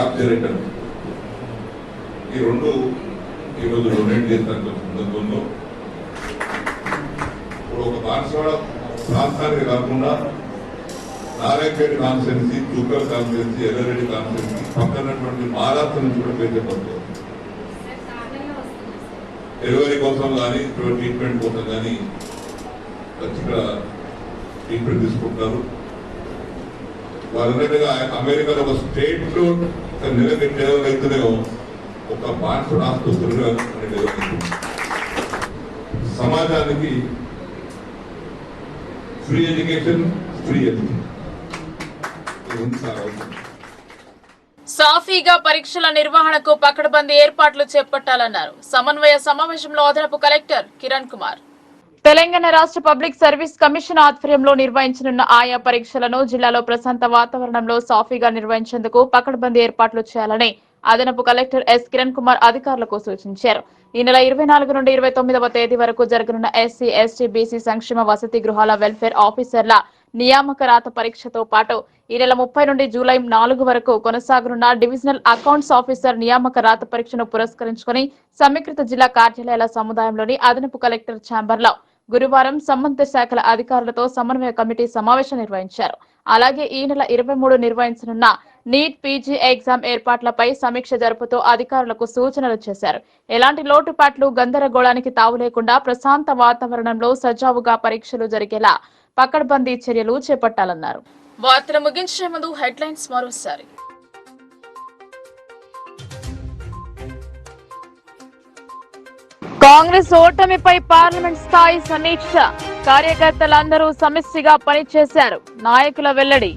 ఆక్సిజనేటర్ ఈ రెండు ఈరోజు డొనేట్ చేసిన సందర్భంలో ఇప్పుడు ఒక బాన్స్వాడ ప్రాంతానికి కాకుండా Narayanpet constituency, Jukkal constituency, Yellareddy constituency పక్కనటువంటి మహారాష్ట్ర నుంచి కూడా పేరు చెప్పబడుతుంది. డెలివరీ కోసం కానీ ట్రీట్మెంట్ కోసం కానీ ఇక్కడ ట్రీట్మెంట్ తీసుకుంటారు. వాళ్ళన్నట్టుగా అమెరికాలో ఒక స్టేట్ లో నెలకి డెలివరీ అవుతుందేమో ఒక బాన్స్వాడ ఆసుపత్రిలో సమాజానికి ఫ్రీ ఎడ్యుకేషన్, ఫ్రీ ఎడ్యుకేషన్ సాఫీగా పరీక్షల నిర్వహణకు పకడ్బందీ ఏర్పాట్లు చేపట్టాలన్నారు సమన్వయ సమావేశంలో అదనపు కలెక్టర్ కిరణ్ కుమార్. తెలంగాణ రాష్ట్ర పబ్లిక్ సర్వీస్ కమిషన్ ఆధ్వర్యంలో నిర్వహించనున్న ఆయా పరీక్షలను జిల్లాలో ప్రశాంత వాతావరణంలో సాఫీగా నిర్వహించేందుకు పకడ్బందీ ఏర్పాట్లు చేయాలని అదనపు కలెక్టర్ ఎస్ కిరణ్ కుమార్ అధికారులకు సూచించారు. ఈ నెల 24 నుండి 29వ తేదీ వరకు జరగనున్న ఎస్సీ, ఎస్టీ, బీసీ సంక్షేమ వసతి గృహాల వెల్ఫేర్ ఆఫీసర్ల నియామక రాత పరీక్షతో పాటు ఈ నెల 30 నుండి జూలై 4 వరకు కొనసాగనున్న డివిజనల్ అకౌంట్స్ ఆఫీసర్ నియామక రాత పరీక్షను పురస్కరించుకుని సమీకృత జిల్లా కార్యాలయాల సముదాయంలోని అదనపు కలెక్టర్ ఛాంబర్ లో గురువారం సంబంధిత శాఖల అధికారులతో సమన్వయ కమిటీ సమావేశం నిర్వహించారు. అలాగే ఈ నెల 23 నిర్వహించనున్న నీట్ పీజీ ఎగ్జామ్ ఏర్పాట్లపై సమీక్ష జరుపుతూ అధికారులకు సూచనలు చేశారు. ఎలాంటి లోటుపాట్లు, గందరగోళానికి తావు లేకుండా ప్రశాంత వాతావరణంలో సజావుగా పరీక్షలు జరిగేలా పకడ్బందీ చర్యలు చేపట్టాలన్నారు. వార్తలు ముగించే ముందు హెడ్లైన్స్ మరోసారి. కాంగ్రెస్ ఓటమిపై పార్లమెంట్ స్థాయి సమీక్ష, కార్యకర్తలందరూ సమిష్టిగా పనిచేశారు, నాయకుల వెల్లడి.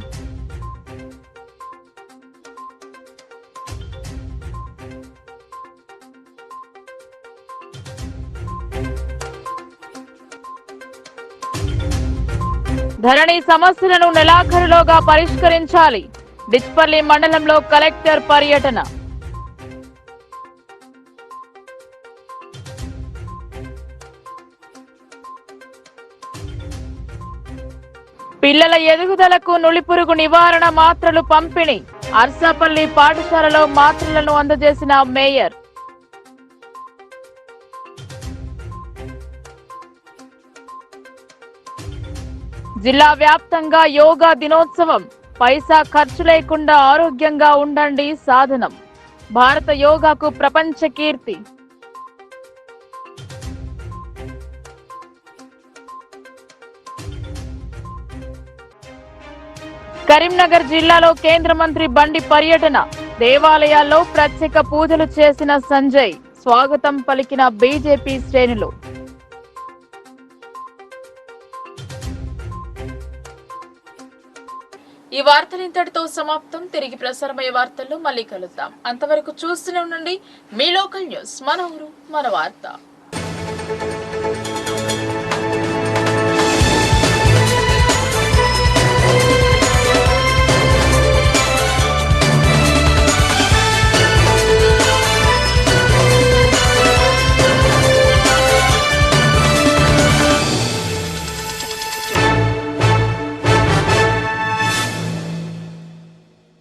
ధరణి సమస్యలను నెలాఖరులోగా పరిష్కరించాలి, డిచ్పల్లి మండలంలో కలెక్టర్ పర్యటన. పిల్లల ఎదుగుదలకు నులిపురుగు నివారణ మాత్రలు పంపిణీ, అర్సాపల్లి పాఠశాలలో మాత్రలను అందజేసిన మేయర్. జిల్లా వ్యాప్తంగా యోగా దినోత్సవం, పైసా ఖర్చు లేకుండా ఆరోగ్యంగా ఉండండి సాధనం, భారత యోగాకు ప్రపంచ కీర్తి. కరీంనగర్ జిల్లాలో కేంద్ర మంత్రి బండి పర్యటన, దేవాలయాల్లో ప్రత్యేక పూజలు చేసిన సంజయ్, స్వాగతం పలికిన బీజేపీ శ్రేణులు. ఈ వార్తలు ఇంతటితో సమాప్తం. తిరిగి ప్రసారమయ్యే వార్తల్లో మళ్ళీ కలుద్దాం. అంతవరకు చూస్తూనే ఉండండి మీ లోకల్ న్యూస్, మన ఊరు మన వార్త.